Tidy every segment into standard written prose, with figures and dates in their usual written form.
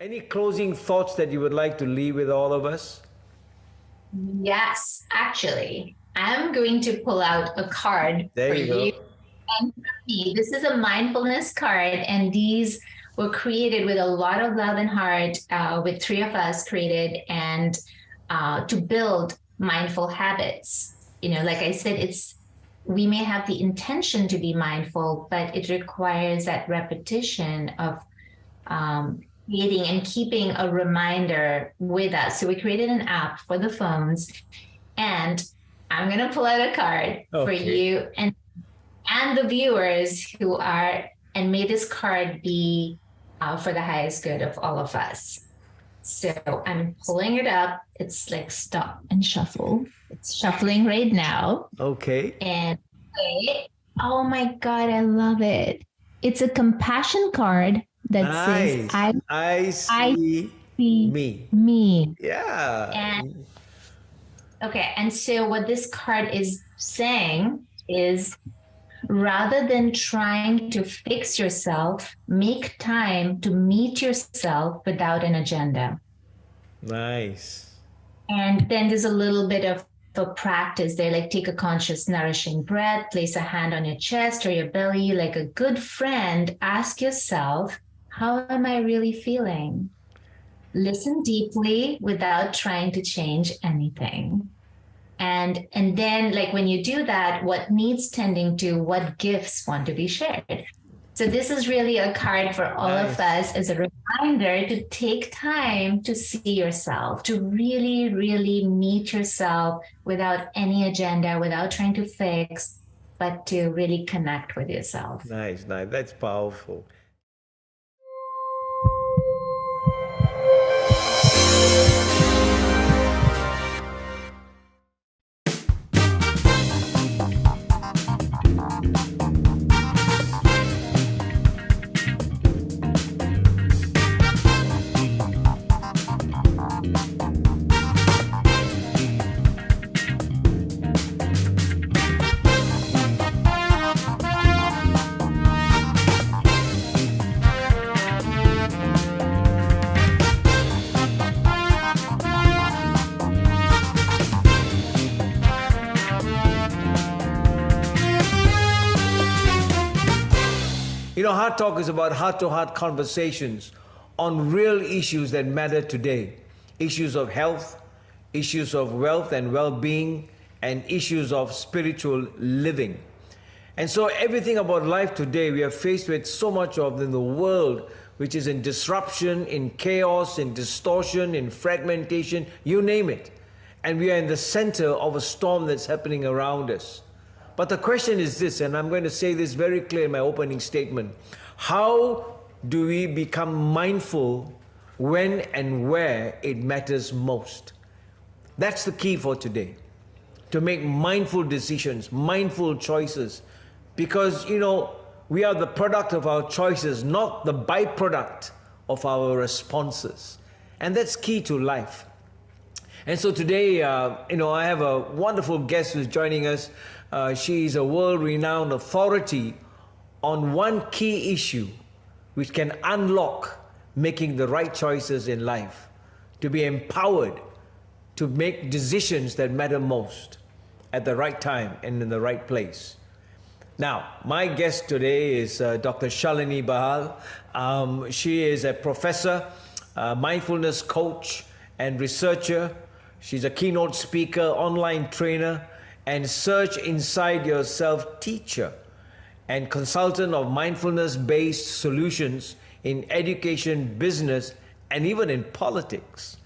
Any closing thoughts that you would like to leave with all of us? Yes, actually, I'm going to pull out a card There for you you go. and for me. This is a mindfulness card, and these were created with a lot of love and heart, with three of us created, and to build mindful habits. Like I said, we may have the intention to be mindful, but it requires that repetition of creating and keeping a reminder with us. So we created an app for the phones, and I'm going to pull out a card for you and the viewers who are, and may this card be for the highest good of all of us. So I'm pulling it up. It's like stop and shuffle. It's shuffling right now. Okay. And oh my God, I love it. It's a compassion card that says, I see me. Yeah. And so what this card is saying is, rather than trying to fix yourself, make time to meet yourself without an agenda. Nice. And then there's a little bit of a practice there, like take a conscious, nourishing breath, place a hand on your chest or your belly. Like a good friend, ask yourself, how am I really feeling? Listen deeply without trying to change anything. And then, like, when you do that, what needs tending to, what gifts want to be shared? So this is really a card for all of us as a reminder to take time to see yourself, to really, really meet yourself without any agenda, without trying to fix, but to really connect with yourself. Nice. That's powerful. HEARTtalk is about heart-to-heart conversations on real issues that matter today. Issues of health, issues of wealth and well-being, and issues of spiritual living. And so everything about life today we are faced with so much of in the world, which is in disruption, in chaos, in distortion, in fragmentation, you name it. And we are in the center of a storm that's happening around us. But the question is this, and I'm going to say this very clear in my opening statement. How do we become mindful when and where it matters most? That's the key for today. To make mindful decisions, mindful choices. Because, we are the product of our choices, not the byproduct of our responses. And that's key to life. And so today, I have a wonderful guest who's joining us. She is a world-renowned authority on one key issue which can unlock making the right choices in life, to be empowered to make decisions that matter most at the right time and in the right place. Now, my guest today is Dr. Shalini Bahl. She is a professor, mindfulness coach, and researcher. She's a keynote speaker, online trainer, and search inside yourself teacher, and consultant of mindfulness-based solutions in education, business, and even in politics.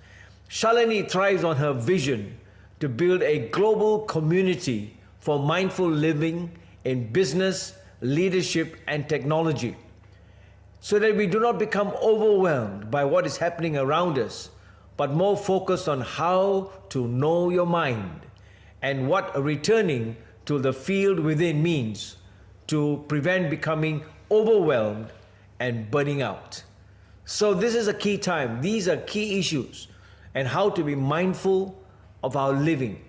Shalini thrives on her vision to build a global community for mindful living in business, leadership, and technology, so that we do not become overwhelmed by what is happening around us, but more focused on how to know your mind and what returning to the field within means to prevent becoming overwhelmed and burning out. So this is a key time. These are key issues, and how to be mindful of our living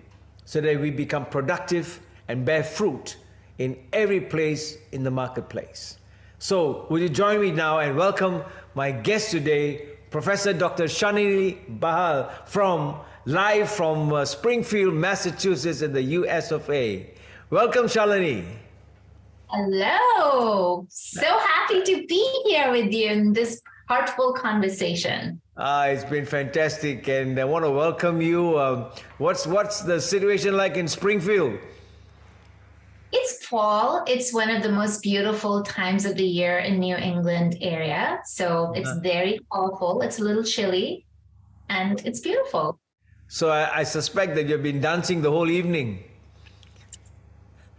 so that we become productive and bear fruit in every place in the marketplace. So will you join me now and welcome my guest today, Professor Dr. Shalini Bahl live from Springfield, Massachusetts in the US of A. Welcome, Shalini. Hello. So happy to be here with you in this heartful conversation. It's been fantastic, and I want to welcome you. What's the situation like in Springfield? It's fall. It's one of the most beautiful times of the year in New England area. So it's very colorful. It's a little chilly, and it's beautiful. So I suspect that you've been dancing the whole evening.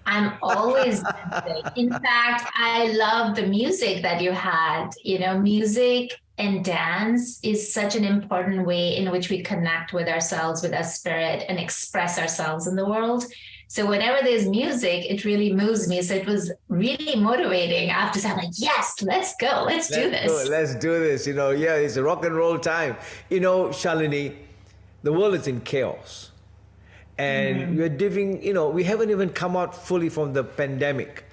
I'm always dancing. In fact, I love the music that you had. You know, music and dance is such an important way in which we connect with ourselves, with our spirit, and express ourselves in the world. So whenever there's music, it really moves me. So it was really motivating after. So I'm like, yes, let's go. Let's do this. Let's do this. You know, yeah, it's a rock and roll time. You know, Shalini, the world is in chaos. And we're living, you know, we haven't even come out fully from the pandemic.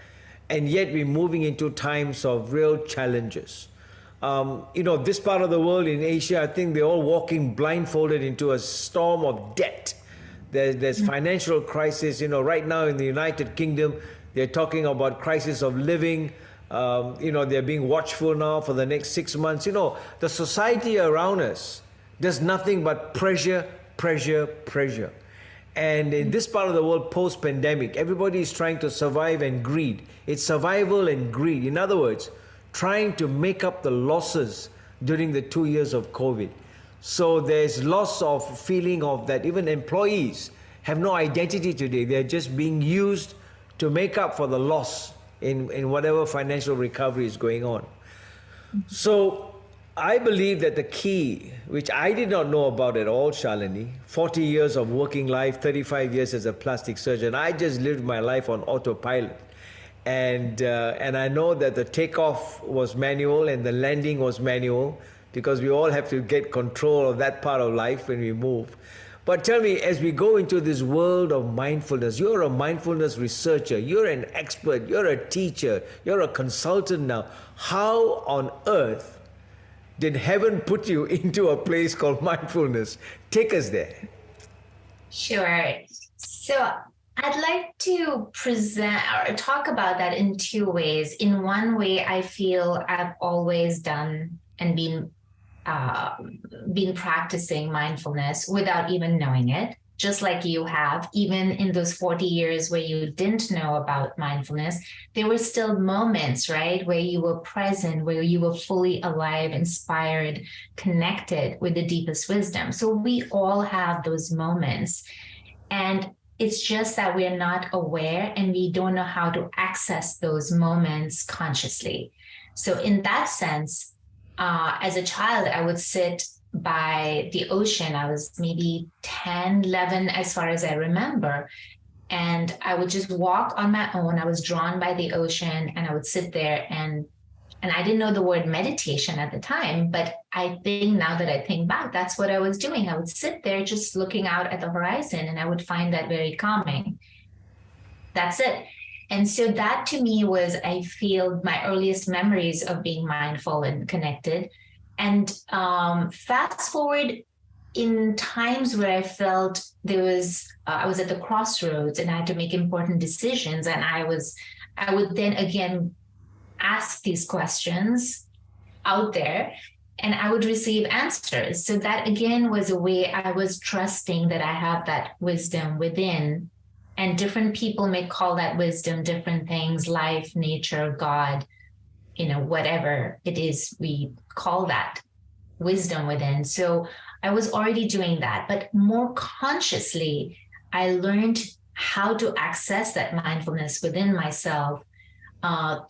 And yet we're moving into times of real challenges. You know, this part of the world in Asia, I think they're all walking blindfolded into a storm of debt. There's financial crisis. You know, right now in the United Kingdom, they're talking about crisis of living. You know, they're being watchful now for the next 6 months. You know, the society around us does nothing but pressure, pressure, pressure. And in this part of the world, post-pandemic, everybody is trying to survive and greed. It's survival and greed. In other words, trying to make up the losses during the 2 years of COVID. So there's loss of feeling of that even employees have no identity today. They're just being used to make up for the loss in whatever financial recovery is going on. So I believe that the key, which I did not know about at all, Shalini, 40 years of working life, 35 years as a plastic surgeon, I just lived my life on autopilot. And I know that the takeoff was manual and the landing was manual because we all have to get control of that part of life when we move. But tell me, as we go into this world of mindfulness, you're a mindfulness researcher, you're an expert, you're a teacher, you're a consultant now. How on earth did heaven put you into a place called mindfulness? Take us there. Sure. So I'd like to present or talk about that in two ways. In one way, I feel I've always done and been practicing mindfulness without even knowing it, just like you have. Even in those 40 years where you didn't know about mindfulness, there were still moments, right, where you were present, where you were fully alive, inspired, connected with the deepest wisdom. So we all have those moments. And it's just that we're not aware and we don't know how to access those moments consciously. So in that sense, as a child, I would sit by the ocean. I was maybe 10, 11, as far as I remember. And I would just walk on my own. I was drawn by the ocean and I would sit there and I didn't know the word meditation at the time, but I think now that I think back, that's what I was doing. I would sit there just looking out at the horizon and I would find that very calming. That's it. And so that to me was, I feel, my earliest memories of being mindful and connected. And fast forward in times where I felt there was, I was at the crossroads and I had to make important decisions. And I would then again ask these questions out there and I would receive answers. So that again was a way I was trusting that I have that wisdom within. And different people may call that wisdom different things: life, nature, God, you know, whatever it is we call that wisdom within. So I was already doing that, but more consciously, I learned how to access that mindfulness within myself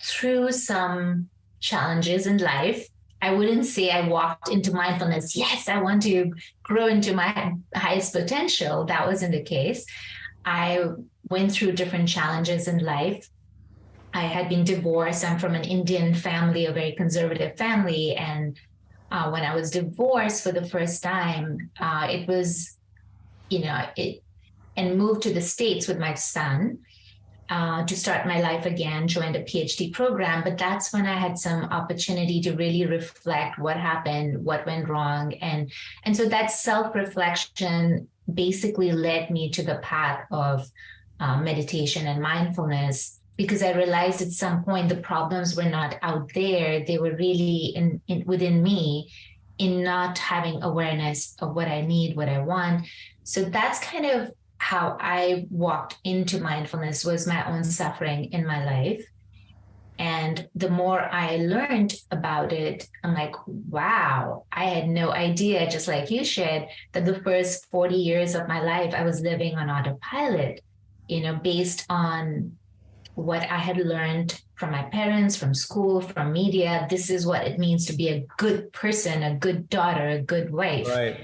through some challenges in life. I wouldn't say I walked into mindfulness, yes, I want to grow into my highest potential. That wasn't the case. I went through different challenges in life. I had been divorced. I'm from an Indian family, a very conservative family. And when I was divorced for the first time, it was, and moved to the States with my son. to start my life again, joined a PhD program. But that's when I had some opportunity to really reflect what happened, what went wrong. And so that self-reflection basically led me to the path of meditation and mindfulness, because I realized at some point the problems were not out there. They were really within me, in not having awareness of what I need, what I want. So that's kind of how I walked into mindfulness, was my own suffering in my life. And the more I learned about it, I'm like, wow, I had no idea, just like you shared, that the first 40 years of my life, I was living on autopilot, based on what I had learned from my parents, from school, from media. This is what it means to be a good person, a good daughter, a good wife. Right.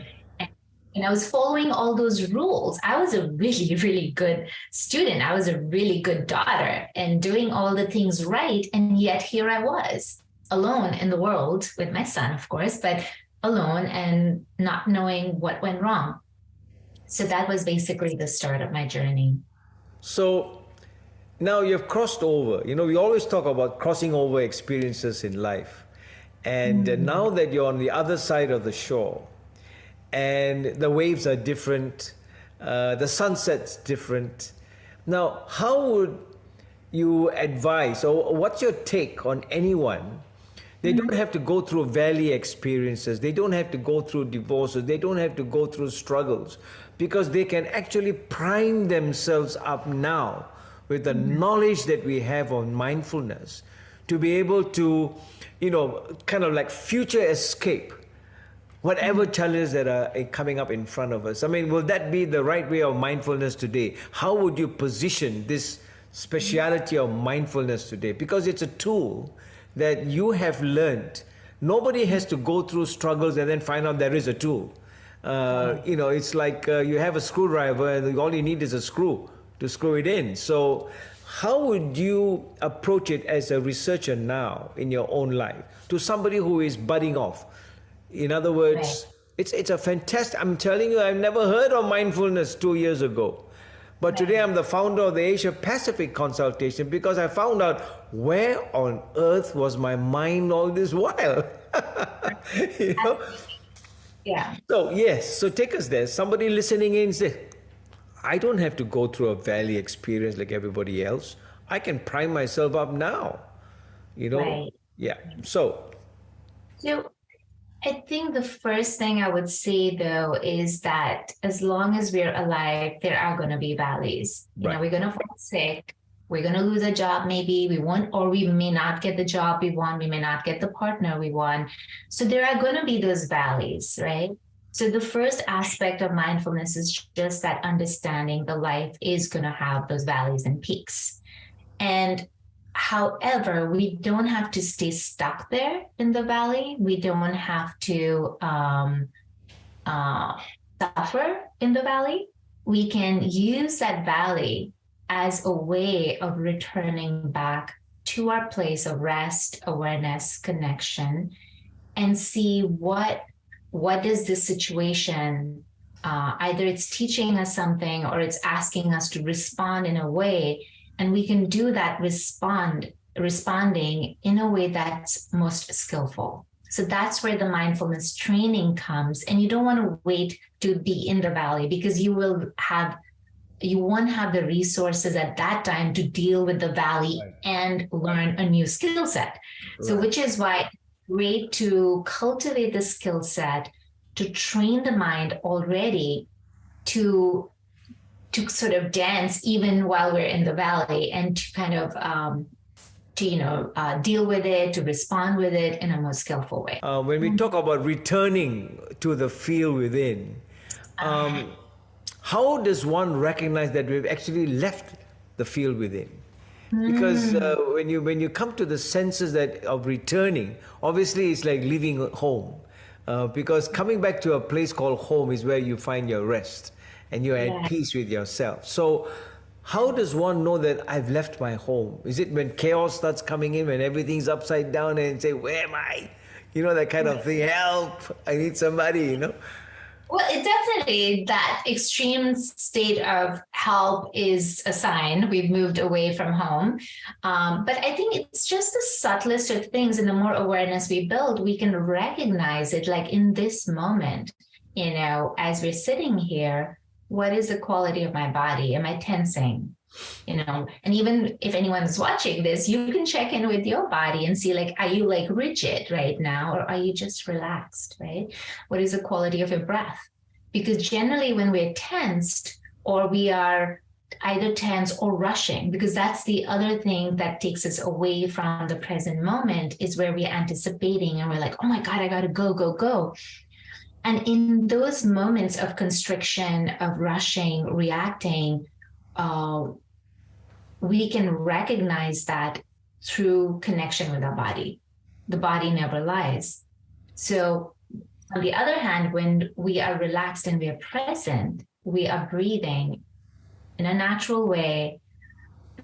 And I was following all those rules. I was a really, really good student. I was a really good daughter and doing all the things right. And yet here I was, alone in the world with my son, of course, but alone and not knowing what went wrong. So that was basically the start of my journey. So now you've crossed over. We always talk about crossing over experiences in life. And now that you're on the other side of the shore, and the waves are different, the sunset's different. Now, how would you advise, or what's your take on anyone? They don't have to go through valley experiences. They don't have to go through divorces. They don't have to go through struggles, because they can actually prime themselves up now with the knowledge that we have on mindfulness to be able to, kind of like future escape whatever challenges that are coming up in front of us. I mean, will that be the right way of mindfulness today? How would you position this speciality of mindfulness today? Because it's a tool that you have learned. Nobody has to go through struggles and then find out there is a tool. It's like you have a screwdriver and all you need is a screw to screw it in. So how would you approach it as a researcher now in your own life to somebody who is budding off? In other words, it's a fantastic, I'm telling you, I've never heard of mindfulness 2 years ago. But today I'm the founder of the Asia Pacific consultation, because I found out where on earth was my mind all this while. Yeah. So yes, so take us there. Somebody listening in say, I don't have to go through a valley experience like everybody else. I can prime myself up now. Right. Yeah. So I think the first thing I would say, though, is that as long as we're alive, there are going to be valleys. We're going to fall sick. We're going to lose a job. Maybe we won't, or we may not get the job we want. We may not get the partner we want. So there are going to be those valleys, right? So the first aspect of mindfulness is just that understanding the life is going to have those valleys and peaks. And however, we don't have to stay stuck there in the valley. We don't have to suffer in the valley. We can use that valley as a way of returning back to our place of rest, awareness, connection, and see what is this situation. Either it's teaching us something or it's asking us to respond in a way. And we can do that responding in a way that's most skillful. So that's where the mindfulness training comes. And you don't want to wait to be in the valley, because you won't have the resources at that time to deal with the valley and learn a new skill set. So which is why it's great to cultivate the skill set, to train the mind already to sort of dance even while we're in the valley, and to kind of deal with it, to respond with it in a more skillful way. When we talk about returning to the feel within, how does one recognize that we've actually left the feel within? Because when you come to the senses of returning, obviously it's like leaving home, because coming back to a place called home is where you find your rest and you're at peace with yourself. So how does one know that I've left my home? Is it when chaos starts coming in, when everything's upside down and say, where am I? That kind of thing, help, I need somebody, Well, it definitely, that extreme state of help is a sign we've moved away from home. But I think it's just the subtlest of things. And the more awareness we build, we can recognize it. Like in this moment, as we're sitting here, what is the quality of my body? Am I tensing? And even if anyone's watching this, you can check in with your body and see, like, are you like rigid right now, or are you just relaxed, right? What is the quality of your breath? Because generally when we're tensed, or we are either tense or rushing, because that's the other thing that takes us away from the present moment, is where we're anticipating and we're like, oh my God, I gotta go, go, go. And in those moments of constriction, of rushing, reacting, we can recognize that through connection with our body. The body never lies. So on the other hand, when we are relaxed and we are present, we are breathing in a natural way.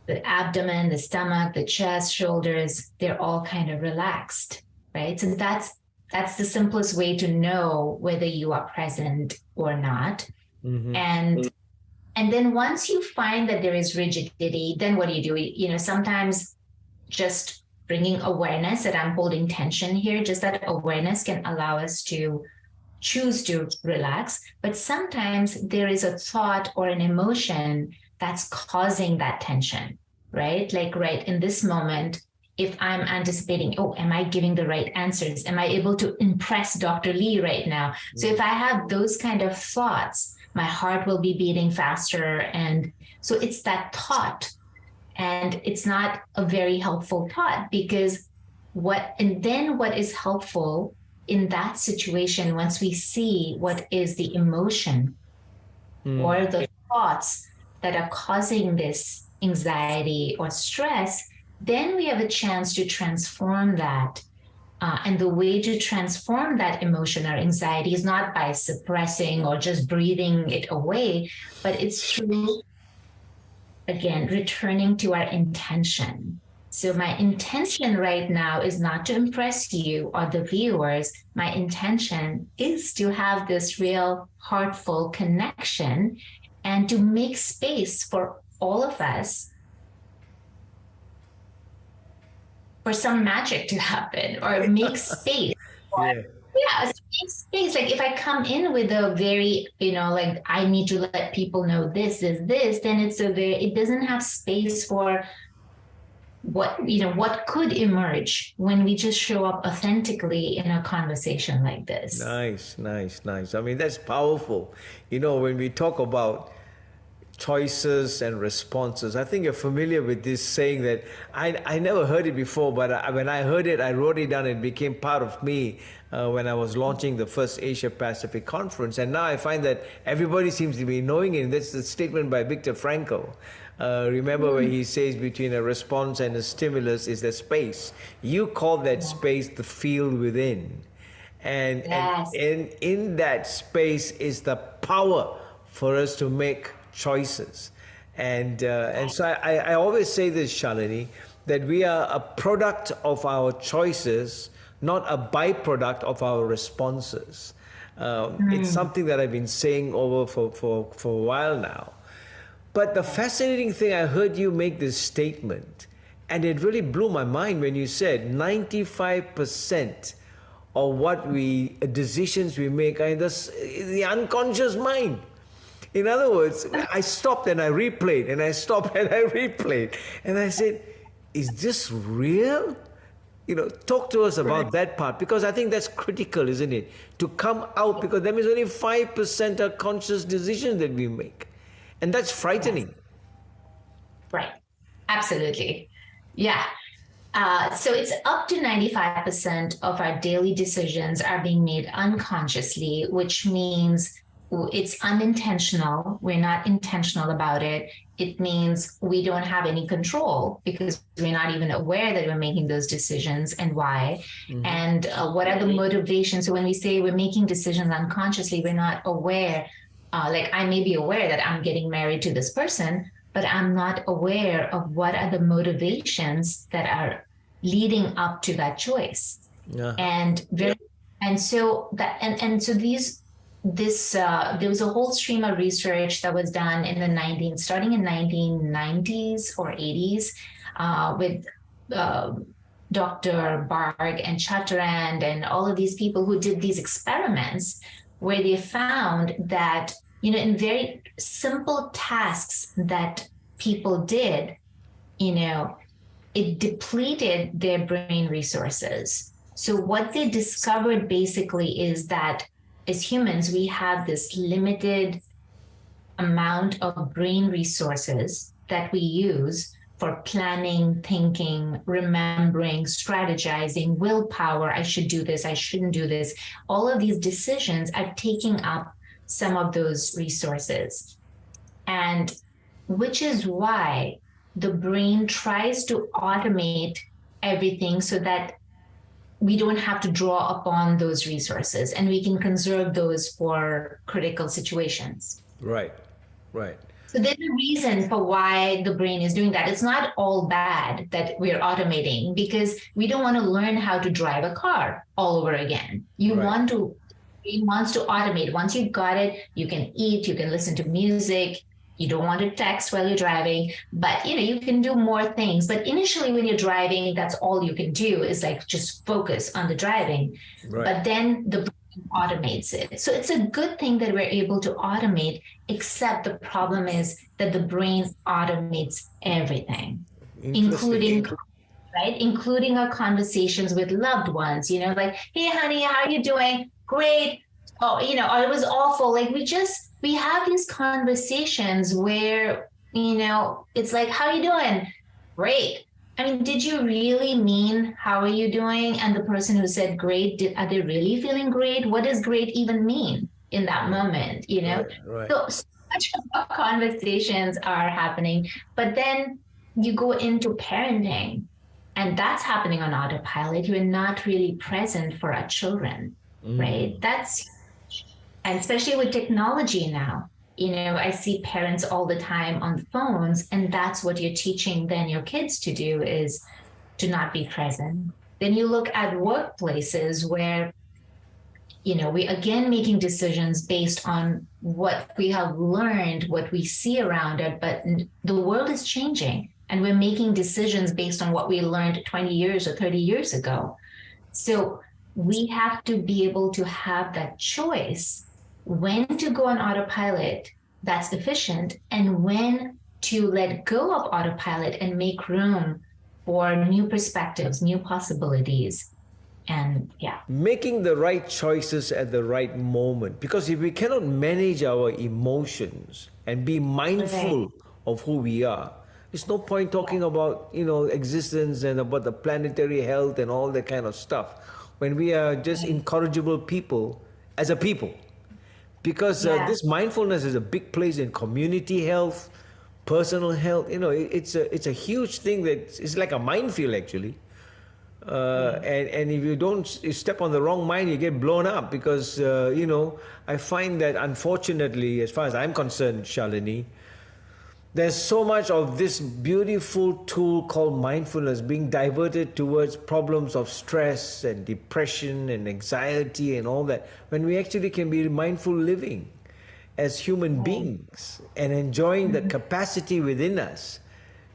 The abdomen, the stomach, the chest, shoulders, they're all kind of relaxed, right? So that's the simplest way to know whether you are present or not. Mm-hmm. And then once you find that there is rigidity, then what do? Sometimes just bringing awareness that I'm holding tension here, just that awareness can allow us to choose to relax. But sometimes there is a thought or an emotion that's causing that tension, right? Like right in this moment, if I'm anticipating, oh, am I giving the right answers? Am I able to impress Dr. Lee right now? So if I have those kind of thoughts, my heart will be beating faster. And so it's that thought. And it's not a very helpful thought, because what is helpful in that situation, once we see what is the emotion or the thoughts that are causing this anxiety or stress, then we have a chance to transform that. And the way to transform that emotion or anxiety is not by suppressing or just breathing it away, but it's through, again, returning to our intention. So my intention right now is not to impress you or the viewers. My intention is to have this real heartful connection and to make space for all of us for some magic to happen, or make space. Make space. Like if I come in with a very, like I need to let people know this is this, then it doesn't have space for what could emerge when we just show up authentically in a conversation like this. Nice. I mean, that's powerful. When we talk about choices and responses, I think you're familiar with this saying that I never heard it before, but when I heard it, I wrote it down. It became part of me when I was launching the first Asia Pacific conference. And now I find that everybody seems to be knowing it. And that's the statement by Viktor Frankl. Remember where he says between a response and a stimulus is the space. You call that space the field within. And in that space is the power for us to make choices. And so I always say this, Shalini, that we are a product of our choices, not a byproduct of our responses. It's something that I've been saying over for a while now. But the fascinating thing, I heard you make this statement, and it really blew my mind when you said 95% of decisions we make are in the unconscious mind. In other words, I stopped and I replayed, and I stopped and I replayed. And I said, is this real? Talk to us about that part, because I think that's critical, isn't it? To come out, because there is only 5% are conscious decisions that we make. And that's frightening. Right. Absolutely. Yeah. So it's up to 95% of our daily decisions are being made unconsciously, which means it's unintentional. We're not intentional about it. It means we don't have any control because we're not even aware that we're making those decisions and why. Mm-hmm. And what are the motivations? So when we say we're making decisions unconsciously, we're not aware. Like I may be aware that I'm getting married to this person, but I'm not aware of what are the motivations that are leading up to that choice. Yeah. And so these there was a whole stream of research that was done in the starting in 1990s or 80s, with Dr. Barg and Chatterand and all of these people who did these experiments where they found that, in very simple tasks that people did, it depleted their brain resources. So what they discovered basically is that as humans, we have this limited amount of brain resources that we use for planning, thinking, remembering, strategizing, willpower. I should do this, I shouldn't do this. All of these decisions are taking up some of those resources. And which is why the brain tries to automate everything so that we don't have to draw upon those resources and we can conserve those for critical situations. Right. So there's a reason for why the brain is doing that. It's not all bad that we're automating, because we don't want to learn how to drive a car all over again. Brain wants to automate. Once you've got it, you can eat, you can listen to music. You don't want to text while you're driving, but you can do more things. But initially when you're driving, that's all you can do is like just focus on the driving. Right. But then the brain automates it. So it's a good thing that we're able to automate, except the problem is that the brain automates everything, including our conversations with loved ones, like, hey, honey, how are you doing? Great. Oh, or it was awful. Like we have these conversations where, it's like, how are you doing? Great. I mean, did you really mean, how are you doing? And the person who said great, are they really feeling great? What does great even mean in that moment? Right. So much of conversations are happening, but then you go into parenting and that's happening on autopilot. You're not really present for our children, right? And especially with technology now, I see parents all the time on phones, and that's what you're teaching then your kids to do, is to not be present. Then you look at workplaces where, we again making decisions based on what we have learned, what we see around it, but the world is changing and we're making decisions based on what we learned 20 years or 30 years ago. So we have to be able to have that choice when to go on autopilot that's efficient and when to let go of autopilot and make room for new perspectives, new possibilities. And making the right choices at the right moment, because if we cannot manage our emotions and be mindful of who we are, there's no point talking about existence and about the planetary health and all that kind of stuff when we are just incorrigible people as a people. Because this mindfulness is a big place in community health, personal health. It's a huge thing that it's like a minefield actually. And if you step on the wrong mine, you get blown up. Because I find that unfortunately, as far as I'm concerned, Shalini, there's so much of this beautiful tool called mindfulness being diverted towards problems of stress and depression and anxiety and all that, when we actually can be mindful living as human beings and enjoying the capacity within us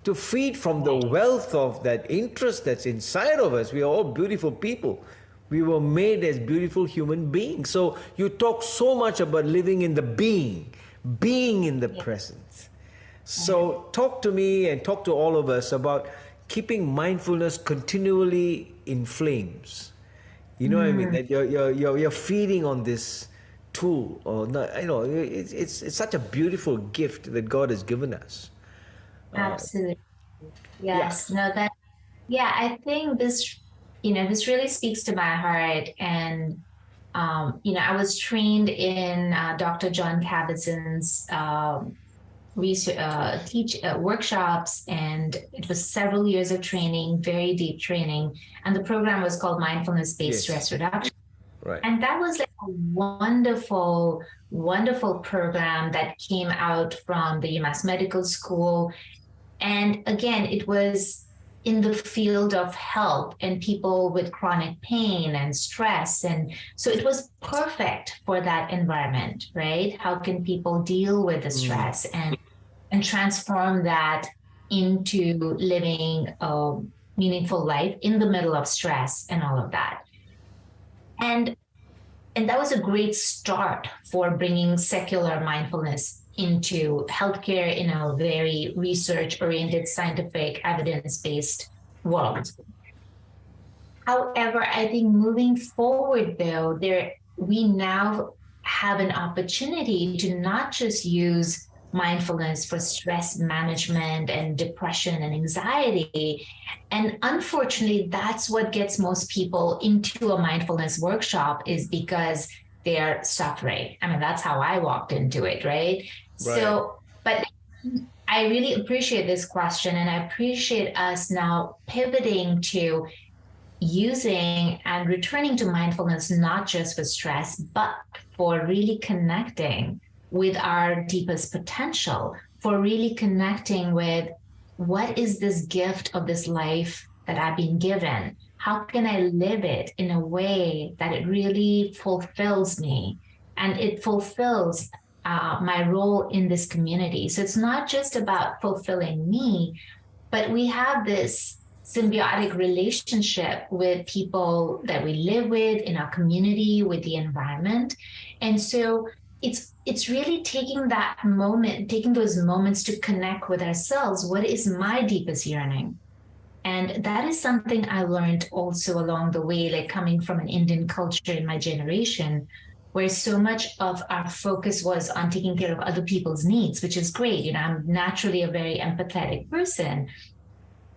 to feed from the wealth of that interest that's inside of us. We are all beautiful people. We were made as beautiful human beings. So you talk so much about living in the being in the present. So talk to me and talk to all of us about keeping mindfulness continually in flames. You know what I mean? That you're feeding on this tool, or not, it's such a beautiful gift that God has given us. Absolutely. Yes. I think this really speaks to my heart. And I was trained in Dr. John Kabat-Zinn's workshops, and it was several years of training, very deep training, and the program was called Mindfulness-Based Stress Reduction. Right. And that was like a wonderful program that came out from the UMass Medical School. And again, it was in the field of health and people with chronic pain and stress. And so it was perfect for that environment, right? How can people deal with the stress and transform that into living a meaningful life in the middle of stress and all of that. And that was a great start for bringing secular mindfulness into healthcare in a very research-oriented, scientific, evidence-based world. However, I think moving forward, though, we now have an opportunity to not just use mindfulness for stress management and depression and anxiety. And unfortunately, that's what gets most people into a mindfulness workshop, is because they're suffering. I mean, that's how I walked into it, right? So, but I really appreciate this question, and I appreciate us now pivoting to using and returning to mindfulness, not just for stress, but for really connecting with our deepest potential, for really connecting with what is this gift of this life that I've been given? How can I live it in a way that it really fulfills me and it fulfills my role in this community? So it's not just about fulfilling me, but we have this symbiotic relationship with people that we live with in our community, with the environment. And so it's really taking that moment, taking those moments to connect with ourselves. What is my deepest yearning? And that is something I learned also along the way, like coming from an Indian culture in my generation, where so much of our focus was on taking care of other people's needs, which is great. You know, I'm naturally a very empathetic person,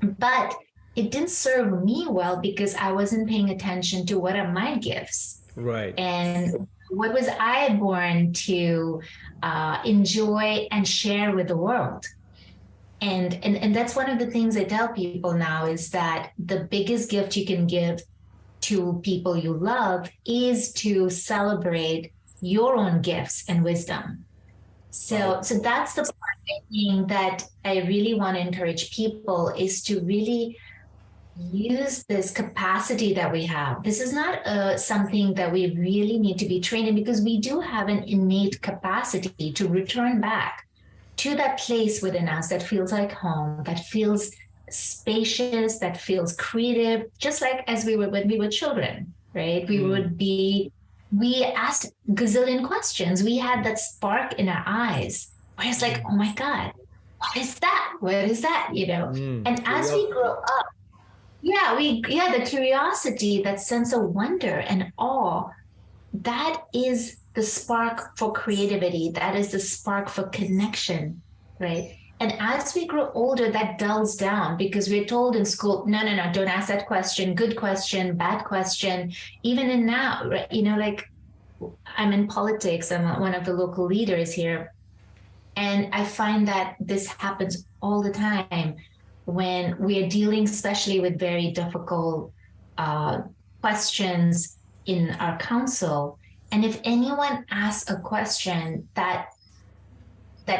but it didn't serve me well because I wasn't paying attention to what are my gifts. Right. And what was I born to enjoy and share with the world? And that's one of the things I tell people now, is that the biggest gift you can give to people you love is to celebrate your own gifts and wisdom. So that's the part, I think, that I really want to encourage people, is to really use this capacity that we have. This is not something that we really need to be trained in, because we do have an innate capacity to return back to that place within us that feels like home, that feels spacious, that feels creative, just like as we were when we were children, right? We asked gazillion questions. We had that spark in our eyes where it's like, oh my God, what is that? What is that? You know? And as we grow up, the curiosity, that sense of wonder and awe, that is the spark for creativity. That is the spark for connection, right? And as we grow older, that dulls down, because we're told in school, no, don't ask that question, good question, bad question. Even in now, right? You know, like, I'm in politics, I'm one of the local leaders here. And I find that this happens all the time when we are dealing, especially with very difficult questions in our council. And if anyone asks a question that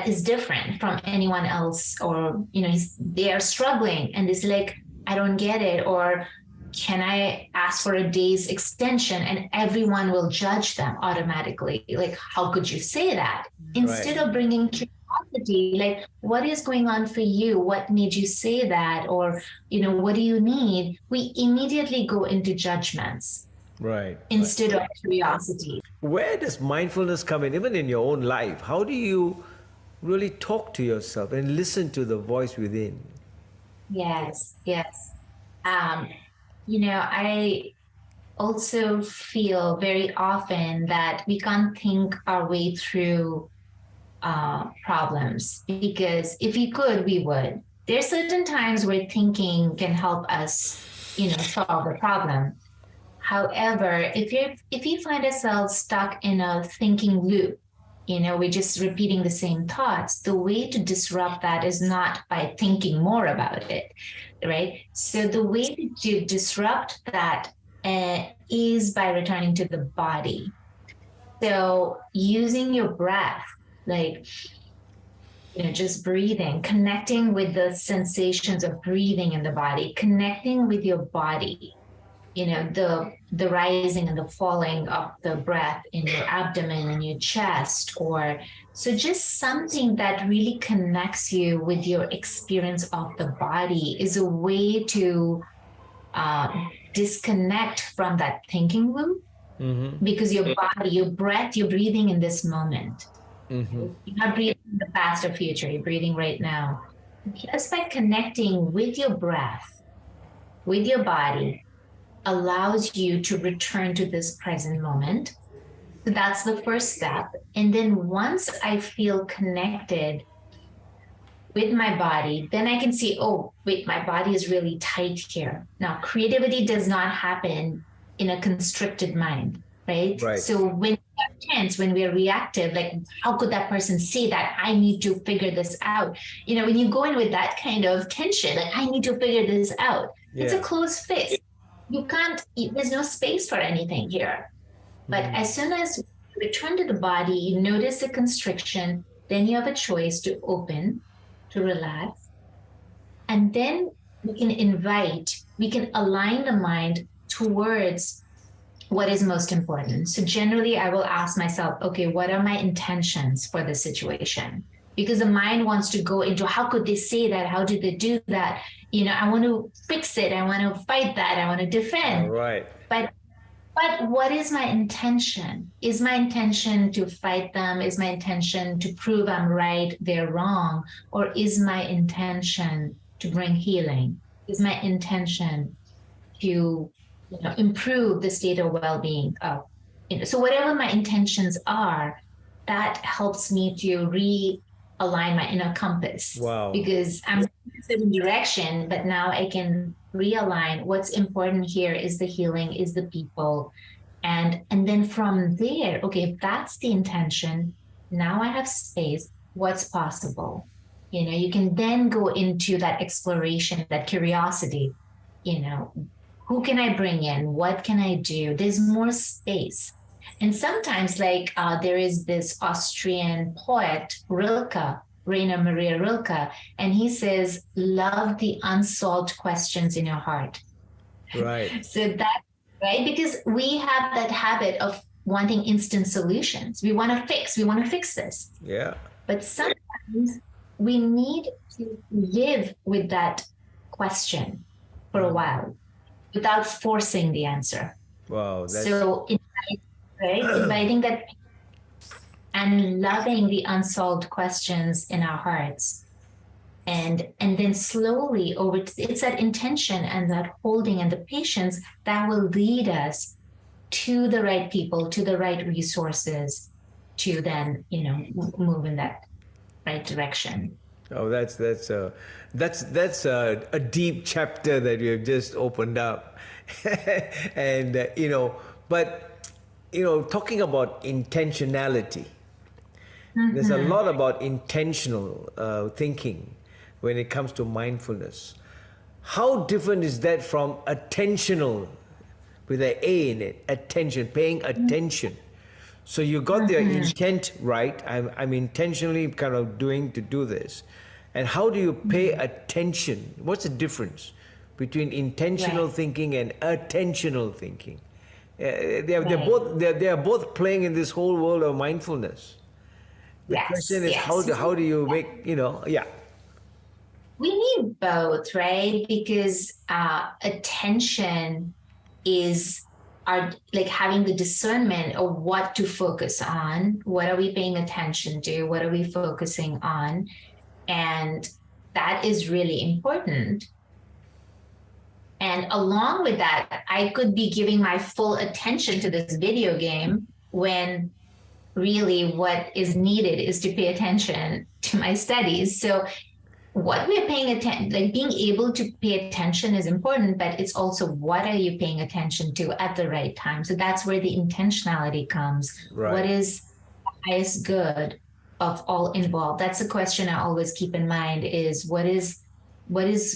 is different from anyone else, or, you know, they are struggling and it's like, I don't get it, or can I ask for a day's extension? And everyone will judge them automatically. Like, how could you say that? Instead of bringing curiosity, like, what is going on for you? What made you say that? Or, you know, what do you need? We immediately go into judgments. Instead of curiosity. Where does mindfulness come in, even in your own life? How do you really talk to yourself and listen to the voice within? Yes. You know, I also feel very often that we can't think our way through problems, because if we could, we would. There's certain times where thinking can help us, you know, solve the problem. However, if you find ourselves stuck in a thinking loop, you know, we're just repeating the same thoughts, the way to disrupt that is not by thinking more about it, right? So the way to disrupt that is by returning to the body. So using your breath, like just breathing, connecting with the sensations of breathing in the body, connecting with your body, the rising and the falling of the breath in your abdomen and your chest, or so just something that really connects you with your experience of the body is a way to disconnect from that thinking loop. Because your body, your breath, you're breathing in this moment. You're not breathing in the past or future, you're breathing right now. Just by connecting with your breath, with your body, allows you to return to this present moment. So that's the first step. And then once I feel connected with my body, then I can see, oh, wait, my body is really tight here. Now, creativity does not happen in a constricted mind, right? So when we're tense, when we're reactive, like, how could that person say that? I need to figure this out. When you go in with that kind of tension, like, I need to figure this out, it's a closed fist. You can't, there's no space for anything here. But as soon as you return to the body, you notice the constriction, then you have a choice to open, to relax. And then we can align the mind towards what is most important. So generally, I will ask myself, okay, what are my intentions for the situation? Because the mind wants to go into, how could they say that? How did they do that? I want to fix it. I want to fight that. I want to defend. Right. But what is my intention? Is my intention to fight them? Is my intention to prove I'm right, they're wrong? Or is my intention to bring healing? Is my intention to improve the state of well-being of, so whatever my intentions are, that helps me to realign my inner compass. Wow. Because I'm in a certain direction, but now I can realign. What's important here is the healing, is the people. And then from there, okay, if that's the intention, now I have space, what's possible? You can then go into that exploration, that curiosity, who can I bring in? What can I do? There's more space. And sometimes, like there is this Austrian poet, Rilke, Rainer Maria Rilke, and he says, love the unsolved questions in your heart. Right. So that, right? Because we have that habit of wanting instant solutions. We want to fix this. Yeah. But sometimes we need to live with that question for a while without forcing the answer. Wow. So inviting that and loving the unsolved questions in our hearts. And then slowly it's that intention and that holding and the patience that will lead us to the right people, to the right resources, to then, move in that right direction. Oh, that's a deep chapter that you have just opened up. And talking about intentionality, there's a lot about intentional thinking when it comes to mindfulness. How different is that from attentional, with an A in it, attention, paying attention? So you got their intent right. I'm intentionally kind of to do this. And how do you pay attention? What's the difference between intentional thinking and attentional thinking? They are both playing in this whole world of mindfulness. The question is how do you make, We need both, right? Because attention is like having the discernment of what to focus on. What are we paying attention to? What are we focusing on? And that is really important. And along with that, I could be giving my full attention to this video game when really what is needed is to pay attention to my studies. So what we're paying attention, like being able to pay attention is important, but it's also what are you paying attention to at the right time? So that's where the intentionality comes. Right. What is the highest good of all involved? That's a question I always keep in mind, is what is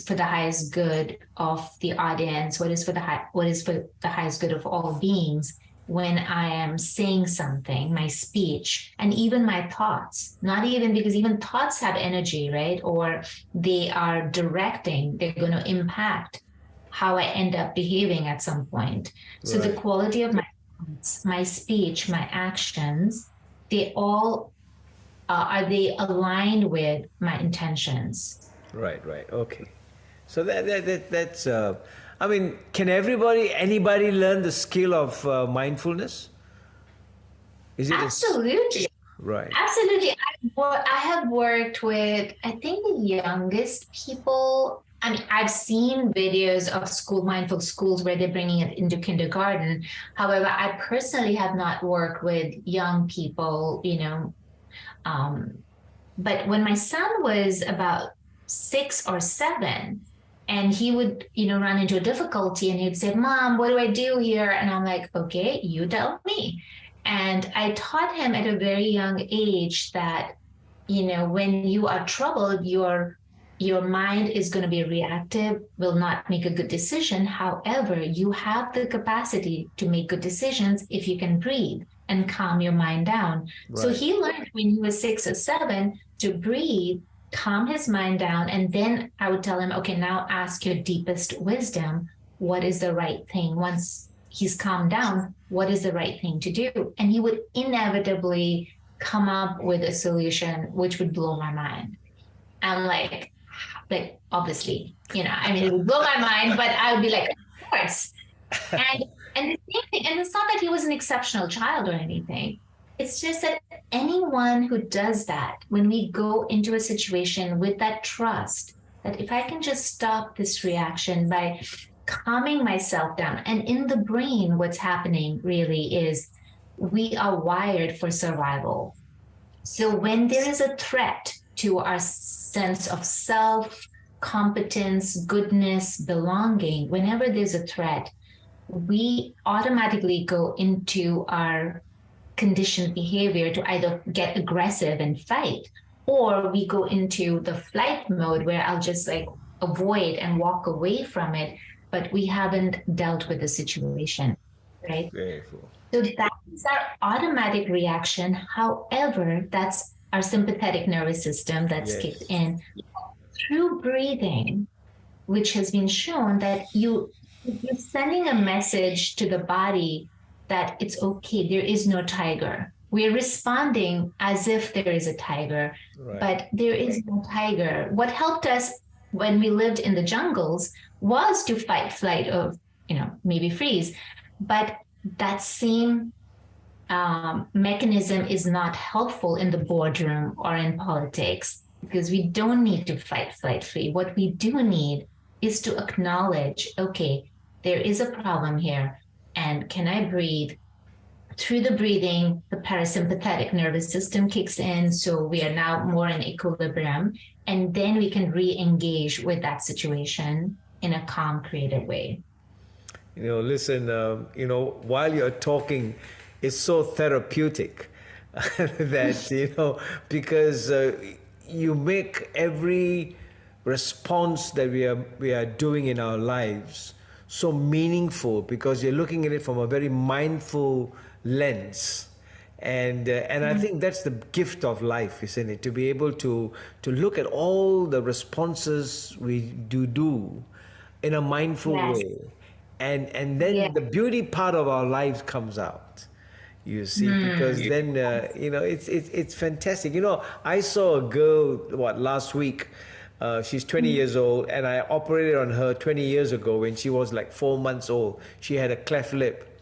for the highest good of the audience? What is for the highest good of all beings? when I am saying something, my speech, and even my thoughts. Not even, because even thoughts have energy, right? Or they are directing, they're going to impact how I end up behaving at some point. So the Right. quality of my thoughts, my speech, my actions, they all are they aligned with my intentions? Right, right. Okay. So that's, I mean, can anybody learn the skill of mindfulness? Is it Absolutely. right? Absolutely. I have worked with, I think, the youngest people. I mean, I've seen videos of mindful schools where they're bringing it into kindergarten. However, I personally have not worked with young people, um, but when my son was about 6 or 7, and he would, run into a difficulty and he'd say, Mom, what do I do here? And I'm like, okay, you tell me. And I taught him at a very young age that, when you are troubled, your mind is going to be reactive, will not make a good decision. However, you have the capacity to make good decisions if you can breathe and calm your mind down. So Right. he learned when he was 6 or 7 to breathe, calm his mind down. And then I would tell him, okay, now ask your deepest wisdom. What is the right thing? Once he's calmed down, what is the right thing to do? And he would inevitably come up with a solution which would blow my mind. I'm like obviously, I mean, it would blow my mind, but I would be like, of course. And and the same thing, and it's not that he was an exceptional child or anything. It's just that anyone who does that, when we go into a situation with that trust, that if I can just stop this reaction by calming myself down, and in the brain, what's happening really is we are wired for survival. So when there is a threat to our sense of self, competence, goodness, belonging, whenever there's a threat, we automatically go into our conditioned behavior to either get aggressive and fight, or we go into the flight mode where I'll just like avoid and walk away from it, but we haven't dealt with the situation, right? Very cool. So that is our automatic reaction. However, that's our sympathetic nervous system that's kicked Yes. in through breathing, which has been shown that you're sending a message to the body that it's okay, there is no tiger. We're responding as if there is a tiger, Right. but there is no tiger. What helped us when we lived in the jungles was to fight, flight, or maybe freeze. But that same mechanism is not helpful in the boardroom or in politics, because we don't need to fight, flight, free. What we do need is to acknowledge, okay, there is a problem here, and can I breathe? Through the breathing, the parasympathetic nervous system kicks in, so we are now more in equilibrium, and then we can re-engage with that situation in a calm, creative way. Listen, while you're talking, it's so therapeutic that, because you make every response that we are doing in our lives so meaningful, because you're looking at it from a very mindful lens. And I think that's the gift of life, isn't it? To be able to look at all the responses we do in a mindful Yes. way. And then the beauty part of our lives comes out, you see, because then it's fantastic. I saw a girl last week. She's 20 years old, and I operated on her 20 years ago when she was like 4 months old. She had a cleft lip,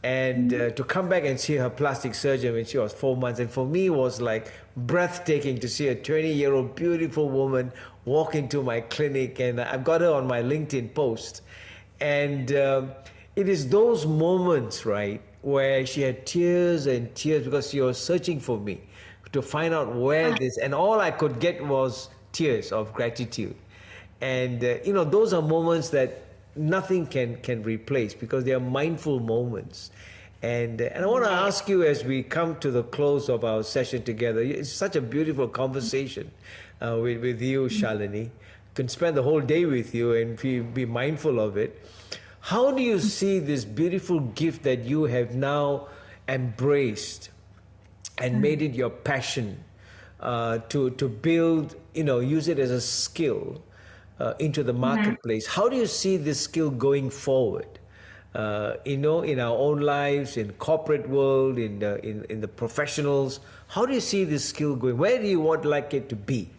and to come back and see her plastic surgeon when she was 4 months, and for me it was like breathtaking to see a 20-year-old beautiful woman walk into my clinic, and I've got her on my LinkedIn post. And it is those moments, right, where she had tears and tears because she was searching for me to find out where this, and all I could get was tears of gratitude. And those are moments that nothing can replace, because they are mindful moments. And I want to ask you, as we come to the close of our session together, it's such a beautiful conversation with you, Shalini. Can spend the whole day with you and be mindful of it. How do you see this beautiful gift that you have now embraced and made it your passion to build, use it as a skill into the marketplace? How do you see this skill going forward? In our own lives, in corporate world, in the professionals, how do you see this skill going? Where do you want like it to be?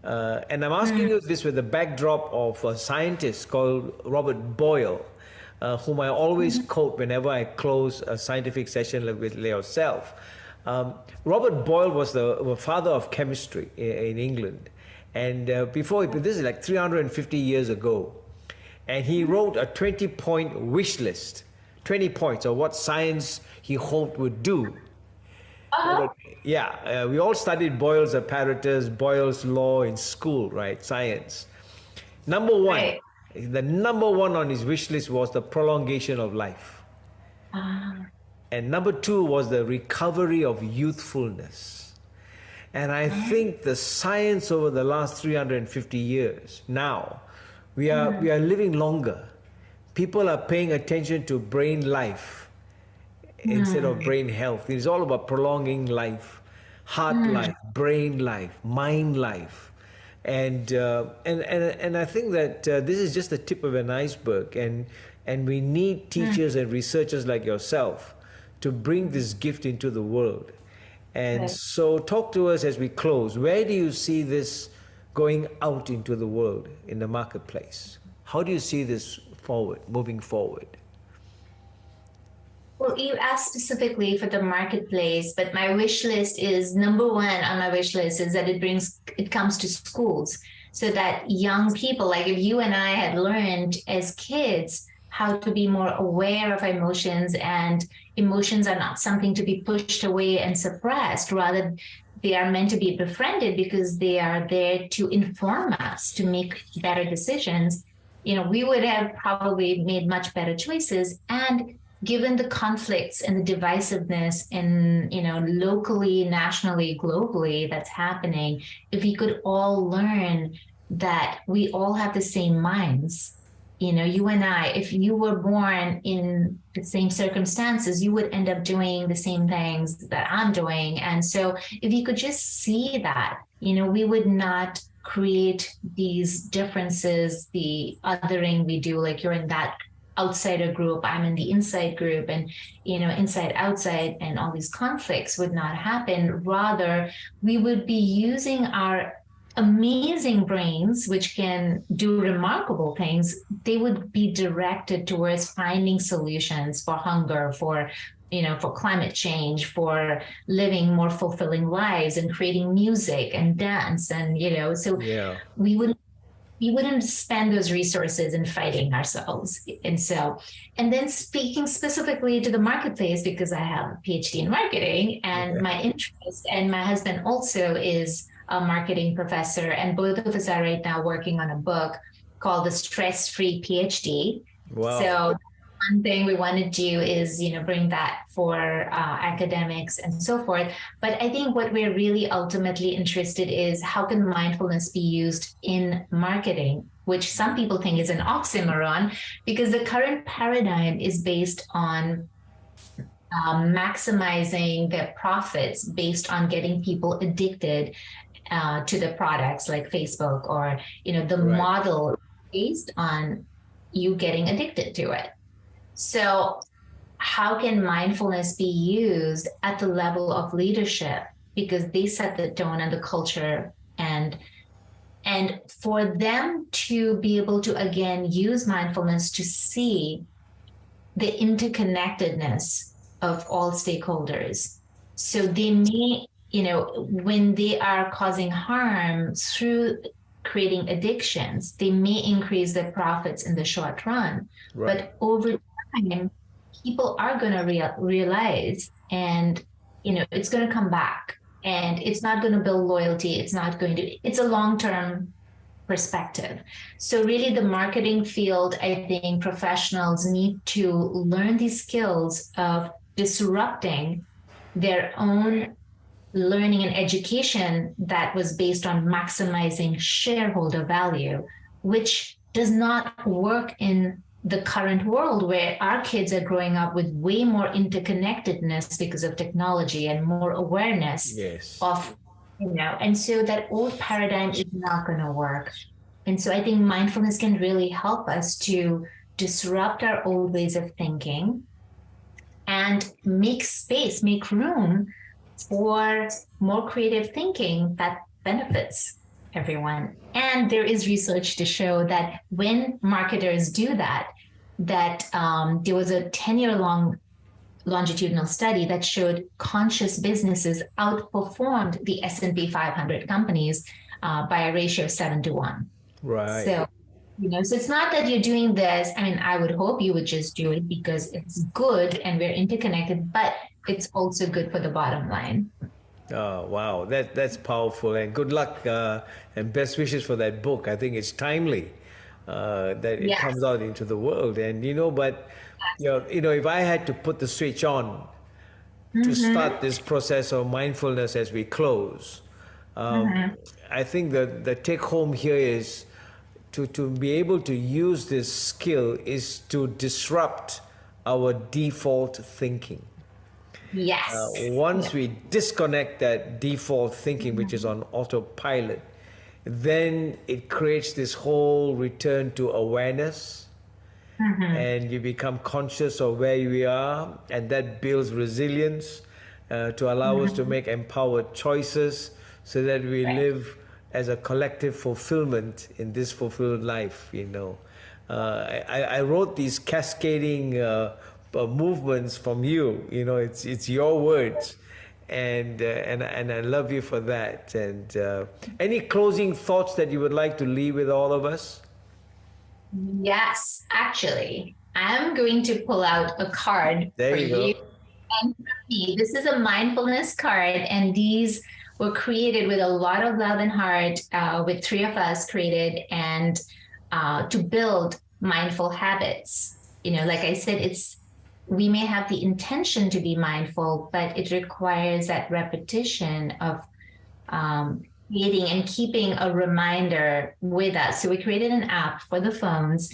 And I'm asking you this with the backdrop of a scientist called Robert Boyle, whom I always quote whenever I close a scientific session with yourself. Robert Boyle was the father of chemistry in England, and this is like 350 years ago. And he wrote a 20-point wish list, 20 points of what science he hoped would do. We all studied Boyle's apparatus, Boyle's law in school, right? Science. Number one, the number one on his wish list was the prolongation of life. And number two was the recovery of youthfulness. And I think the science over the last 350 years now, we are living longer. People are paying attention to brain life instead of brain health. It's all about prolonging life, heart life, brain life, mind life. And I think that this is just the tip of an iceberg. And we need teachers and researchers like yourself to bring this gift into the world. And so talk to us as we close. Where do you see this going out into the world, in the marketplace? How do you see this moving forward? Well, you asked specifically for the marketplace, but my wish list is number one on my wish list is that it comes to schools, so that young people, like if you and I had learned as kids how to be more aware of emotions, and emotions are not something to be pushed away and suppressed, rather they are meant to be befriended because they are there to inform us to make better decisions. We would have probably made much better choices. And given the conflicts and the divisiveness in, locally, nationally, globally that's happening, if we could all learn that we all have the same minds, you and I, if you were born in the same circumstances, you would end up doing the same things that I'm doing. And so if you could just see that, we would not create these differences, the othering we do, like you're in that outsider group, I'm in the inside group, and, inside, outside, and all these conflicts would not happen. Rather, we would be using our amazing brains, which can do remarkable things. They would be directed towards finding solutions for hunger, for climate change, for living more fulfilling lives, and creating music and dance, and we wouldn't spend those resources in fighting ourselves. And then speaking specifically to the marketplace, because I have a PhD in marketing, and my interest, and my husband also is a marketing professor, and both of us are right now working on a book called The Stress-Free PhD. Wow. So one thing we want to do is, bring that for academics and so forth. But I think what we're really ultimately interested is how can mindfulness be used in marketing, which some people think is an oxymoron, because the current paradigm is based on maximizing their profits based on getting people addicted to the products like Facebook, or the model based on you getting addicted to it. So how can mindfulness be used at the level of leadership, because they set the tone and the culture, and for them to be able to again use mindfulness to see the interconnectedness of all stakeholders. So they may, when they are causing harm through creating addictions, they may increase their profits in the short run. But over time, people are going to realize, and, it's going to come back, and it's not going to build loyalty. It's a long-term perspective. So really the marketing field, I think professionals need to learn these skills of disrupting their own learning and education that was based on maximizing shareholder value, which does not work in the current world where our kids are growing up with way more interconnectedness because of technology and more awareness Yes. of, and so that old paradigm is not going to work. And so I think mindfulness can really help us to disrupt our old ways of thinking and make space, make room for more creative thinking that benefits everyone. And there is research to show that when marketers do that, there was a 10-year-long longitudinal study that showed conscious businesses outperformed the S&P 500 companies by a ratio of 7-1. Right. So, so it's not that you're doing this. I mean, I would hope you would just do it because it's good and we're interconnected, but it's also good for the bottom line. Oh, wow. That's powerful. And good luck and best wishes for that book. I think it's timely that it comes out into the world. And, but, if I had to put the switch on to start this process of mindfulness as we close, I think the take home here is to be able to use this skill is to disrupt our default thinking. Yes. Once we disconnect that default thinking, which is on autopilot, then it creates this whole return to awareness, and you become conscious of where we are, and that builds resilience to allow us to make empowered choices so that we live as a collective fulfillment in this fulfilled life. I wrote these cascading movements from you. It's your words, and I love you for that. And any closing thoughts that you would like to leave with all of us? Yes, actually, I'm going to pull out a card for you and for me. This is a mindfulness card, and these were created with a lot of love and heart, with 3 of us created, and to build mindful habits. Like I said, we may have the intention to be mindful, but it requires that repetition of creating and keeping a reminder with us. So we created an app for the phones,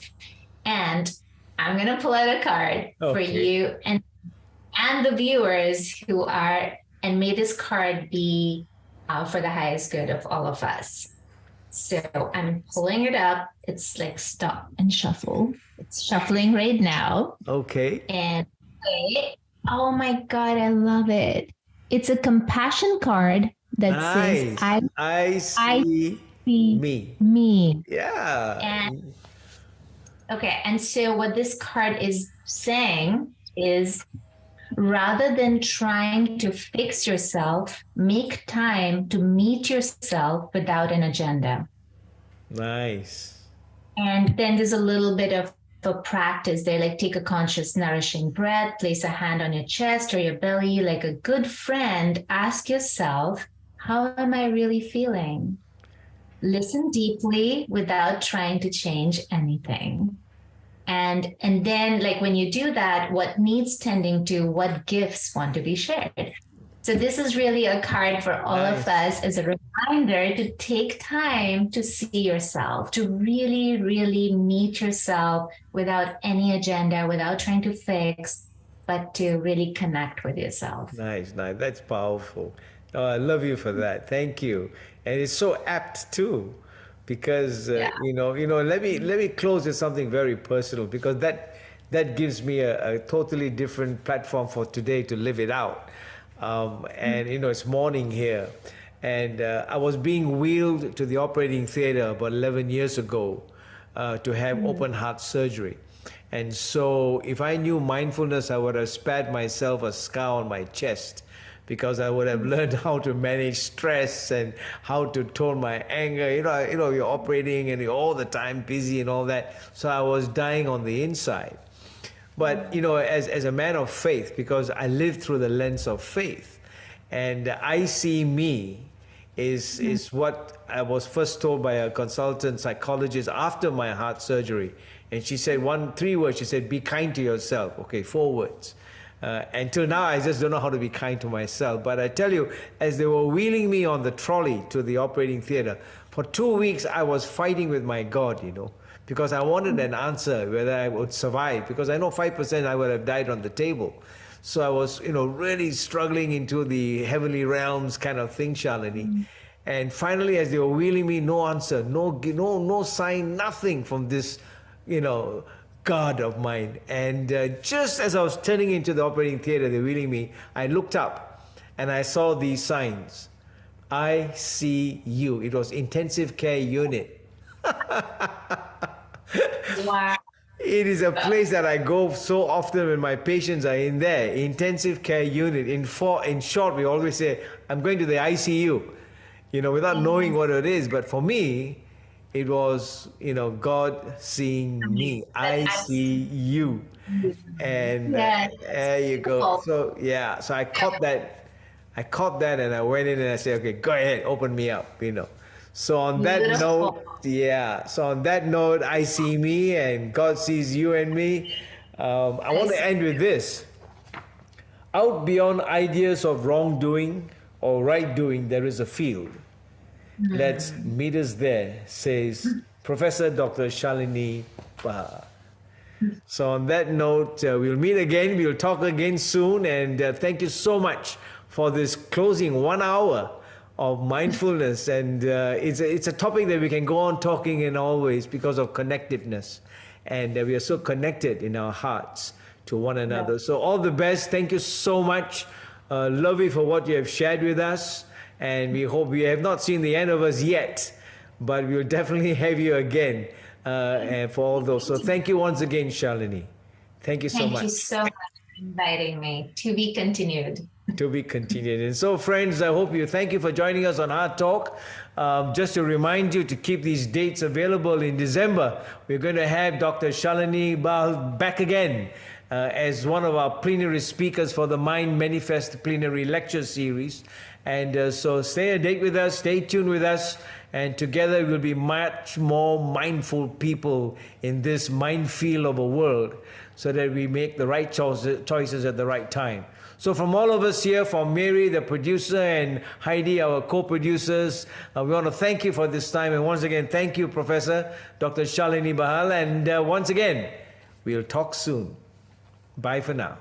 and I'm going to pull out a card for you and the viewers who are, and may this card be for the highest good of all of us. So I'm pulling it up. It's like stop and shuffle. It's shuffling right now. Okay. And oh my God, I love it. It's a compassion card that says, I see me. Yeah. And so what this card is saying is, rather than trying to fix yourself, make time to meet yourself without an agenda. Nice. And then there's a little bit of a practice there, like take a conscious, nourishing breath, place a hand on your chest or your belly. Like a good friend, ask yourself, how am I really feeling? Listen deeply without trying to change anything. And then, like, when you do that, what needs tending to, what gifts want to be shared? So this is really a card for all of us as a reminder to take time to see yourself, to really, really meet yourself without any agenda, without trying to fix, but to really connect with yourself. Nice. That's powerful. Oh, I love you for that. Thank you. And it's so apt too. Because let me close with something very personal, because that gives me a totally different platform for today to live it out. And it's morning here, and I was being wheeled to the operating theater about 11 years ago to have open heart surgery. And so if I knew mindfulness, I would have spared myself a scar on my chest, because I would have learned how to manage stress and how to tone my anger. You're operating and you're all the time busy and all that. So I was dying on the inside. But, as a man of faith, because I live through the lens of faith, and I see me is what I was first told by a consultant psychologist after my heart surgery. And she said 3 words. She said, be kind to yourself. Okay, 4 words. Until now, I just don't know how to be kind to myself. But I tell you, as they were wheeling me on the trolley to the operating theater, for 2 weeks, I was fighting with my God, because I wanted an answer whether I would survive, because I know 5% I would have died on the table. So I was, really struggling into the heavenly realms kind of thing, Shalini. And finally, as they were wheeling me, no answer, no sign, nothing from this, God of mine. And just as I was turning into the operating theater, they're wheeling me, I looked up and I saw these signs. ICU. It was intensive care unit. Wow. It is a place that I go so often when my patients are in there. Intensive care unit. In short, we always say, I'm going to the ICU, without knowing what it is. But for me, it was, God seeing me. I see you. And there you go. So, so I caught that. And I went in and I said, okay, go ahead, open me up, So on that note, I see me and God sees you and me. I want to end with this. Out beyond ideas of wrongdoing or right doing, there is a field. Let's meet us there, says Professor Dr. Shalini Bahl. So on that note, we'll meet again. We'll talk again soon. And thank you so much for this closing 1 hour of mindfulness. And it's a topic that we can go on talking in always because of connectiveness. And we are so connected in our hearts to one another. So all the best. Thank you so much. Love you for what you have shared with us. And we hope we have not seen the end of us yet, but we'll definitely have you again and for all those. So thank you once again, Shalini. Thank you so much. Thank you so much for inviting me. To be continued. To be continued. And so, friends, I hope thank you for joining us on HEARTtalk. Just to remind you to keep these dates available in December. We're going to have Dr. Shalini Bahl back again as one of our plenary speakers for the Mind Manifest Plenary Lecture Series. And so stay a date with us, stay tuned with us, and together we'll be much more mindful people in this minefield of a world so that we make the right choices at the right time. So from all of us here, from Mary, the producer, and Heidi, our co-producers, we want to thank you for this time. And once again, thank you, Professor Dr. Shalini Bahl. And once again, we'll talk soon. Bye for now.